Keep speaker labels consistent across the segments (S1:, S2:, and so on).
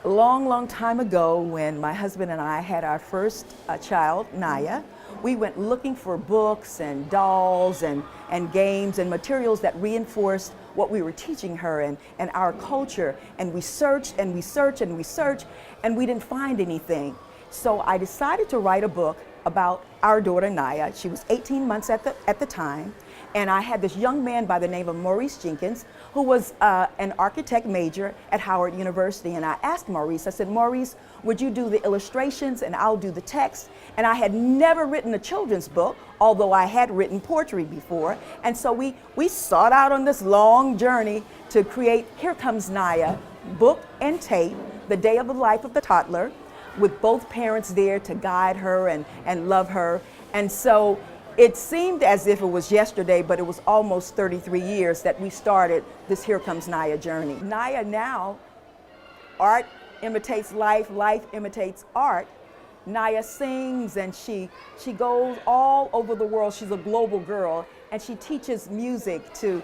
S1: A long, long time ago, when my husband and I had our first child, Naya, we went looking for books and dolls and games and materials that reinforced what we were teaching her and our culture. And we searched and we searched and we searched, and we didn't find anything. So I decided to write a book about our daughter, Naya. She was 18 months at the time. And I had this young man by the name of Maurice Jenkins, who was an architect major at Howard University. And I asked Maurice, I said, Maurice, would you do the illustrations and I'll do the text? And I had never written a children's book, although I had written poetry before. And so we sought out on this long journey to create Here Comes Naya, book and tape, the day of the life of the toddler, with both parents there to guide her and love her. And so it seemed as if it was yesterday, but it was almost 33 years that we started this Here Comes Naya journey. Naya now, art imitates life, life imitates art. Naya sings and she goes all over the world. She's a global girl, and she teaches music to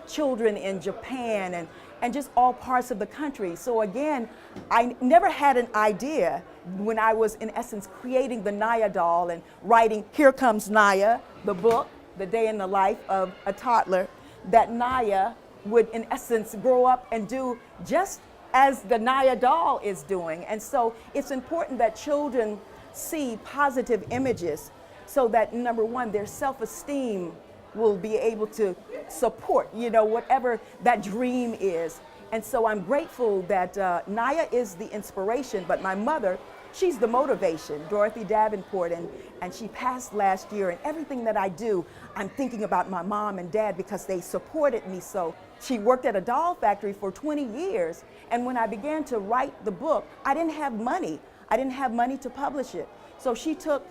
S1: children in Japan and just all parts of the country. So again, I never had an idea when I was in essence creating the Naya doll and writing Here Comes Naya, the book, the day in the life of a toddler, that Naya would in essence grow up and do just as the Naya doll is doing. And so it's important that children see positive images so that, number one, their self-esteem will be able to support, whatever that dream is. And so I'm grateful that Naya is the inspiration, but my mother, she's the motivation, Darla Davenport, and she passed last year, and everything that I do, I'm thinking about my mom and dad because they supported me so. She worked at a doll factory for 20 years, and when I began to write the book, I didn't have money. I didn't have money to publish it. So she took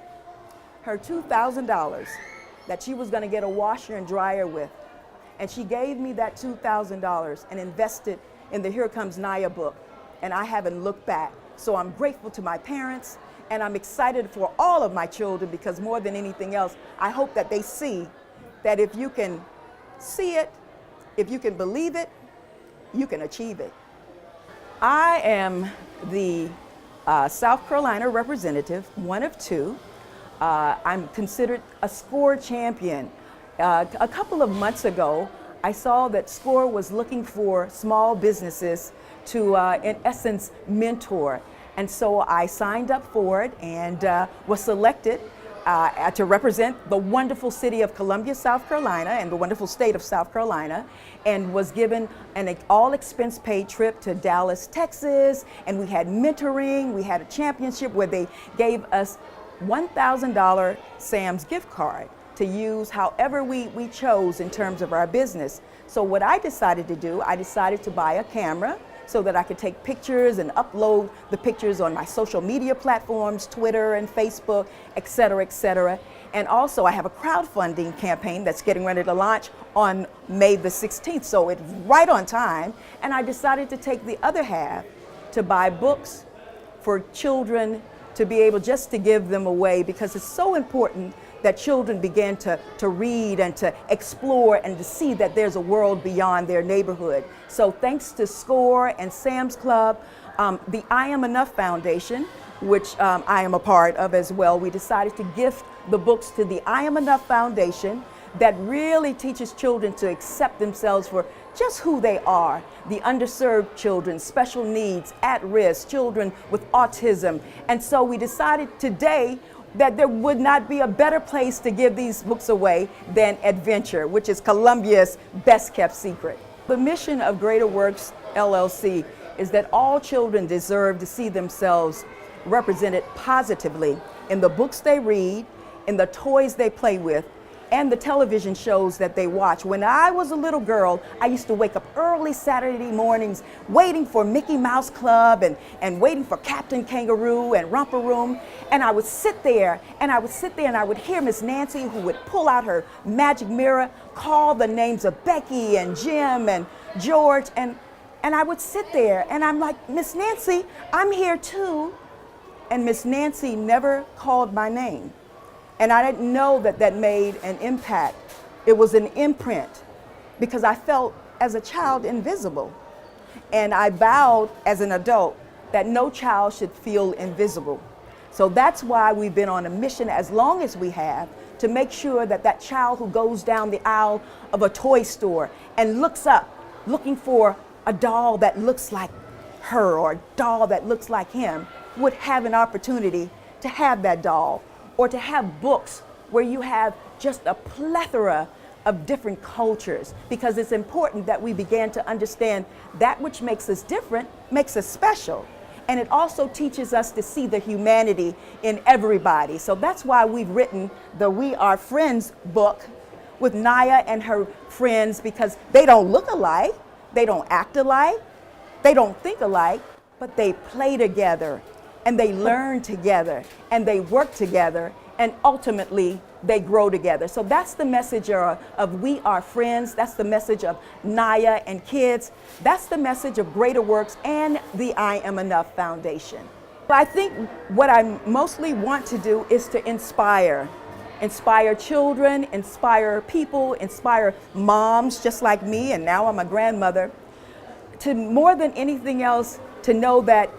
S1: her $2,000 that she was gonna get a washer and dryer with, and she gave me that $2,000 and invested in the Here Comes Naya book, and I haven't looked back. So I'm grateful to my parents, and I'm excited for all of my children, because more than anything else, I hope that they see that if you can see it, if you can believe it, you can achieve it. I am the South Carolina representative, one of two. I'm considered a SCORE champion. A couple of months ago, I saw that SCORE was looking for small businesses to, in essence, mentor. And so I signed up for it and was selected to represent the wonderful city of Columbia, South Carolina, and the wonderful state of South Carolina, and was given an all-expense-paid trip to Dallas, Texas, and we had mentoring, we had a championship where they gave us $1,000 Sam's gift card to use however we chose in terms of our business. So what I decided to do, I decided to buy a camera so that I could take pictures and upload the pictures on my social media platforms, Twitter and Facebook, et cetera, et cetera. And also I have a crowdfunding campaign that's getting ready to launch on May the 16th, so it's right on time. And I decided to take the other half to buy books for children to be able just to give them away, because it's so important that children begin to read and to explore and to see that there's a world beyond their neighborhood. So thanks to SCORE and Sam's Club, the I Am Enough Foundation, which I am a part of as well, we decided to gift the books to the I Am Enough Foundation that really teaches children to accept themselves for just who they are. The underserved children, special needs, at risk, children with autism. And so we decided today that there would not be a better place to give these books away than Inventor, which is Columbia's best kept secret. The mission of Greater Works LLC is that all children deserve to see themselves represented positively in the books they read, in the toys they play with, and the television shows that they watch. When I was a little girl, I used to wake up early Saturday mornings waiting for Mickey Mouse Club and waiting for Captain Kangaroo and Romper Room. And I would sit there and I would hear Miss Nancy, who would pull out her magic mirror, call the names of Becky and Jim and George. And I would sit there and I'm like, Miss Nancy, I'm here too. And Miss Nancy never called my name. And I didn't know that that made an impact. It was an imprint because I felt as a child invisible. And I vowed as an adult that no child should feel invisible. So that's why we've been on a mission as long as we have, to make sure that that child who goes down the aisle of a toy store and looks up looking for a doll that looks like her or a doll that looks like him would have an opportunity to have that doll, or to have books where you have just a plethora of different cultures, because it's important that we begin to understand that which makes us different makes us special. And it also teaches us to see the humanity in everybody. So that's why we've written the We Are Friends book with Naya and her friends, because they don't look alike, they don't act alike, they don't think alike, but they play together and they learn together and they work together, and ultimately they grow together. So that's the message of We Are Friends. That's the message of Naya and kids. That's the message of Greater Works and the I Am Enough Foundation. I think what I mostly want to do is to inspire children, inspire people, inspire moms just like me, and now I'm a grandmother, to more than anything else, to know that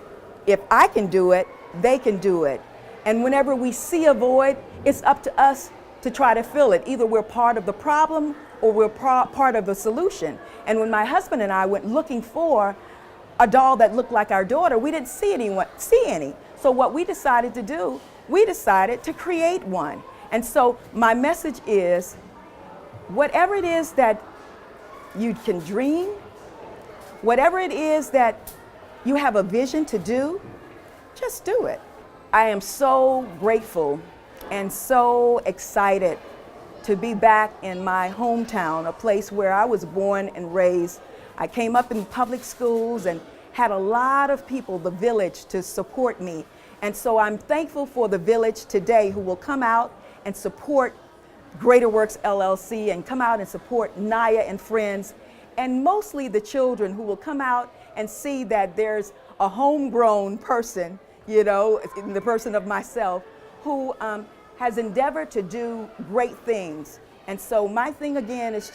S1: if I can do it, they can do it. And whenever we see a void, it's up to us to try to fill it. Either we're part of the problem or we're part of the solution. And when my husband and I went looking for a doll that looked like our daughter, we didn't see any. So what we decided to do, we decided to create one. And so my message is, whatever it is that you can dream, whatever it is that you have a vision to do, just do it. I am so grateful and so excited to be back in my hometown, a place where I was born and raised. I came up in public schools and had a lot of people, the village, to support me. And so I'm thankful for the village today who will come out and support Greater Works LLC and come out and support Naya and friends, and mostly the children who will come out and see that there's a homegrown person, you know, in the person of myself, who has endeavored to do great things. And so my thing again is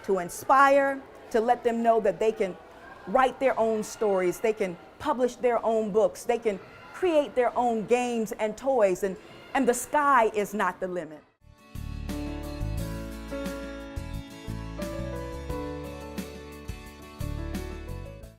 S1: to inspire, to let them know that they can write their own stories, they can publish their own books, they can create their own games and toys, and the sky is not the limit.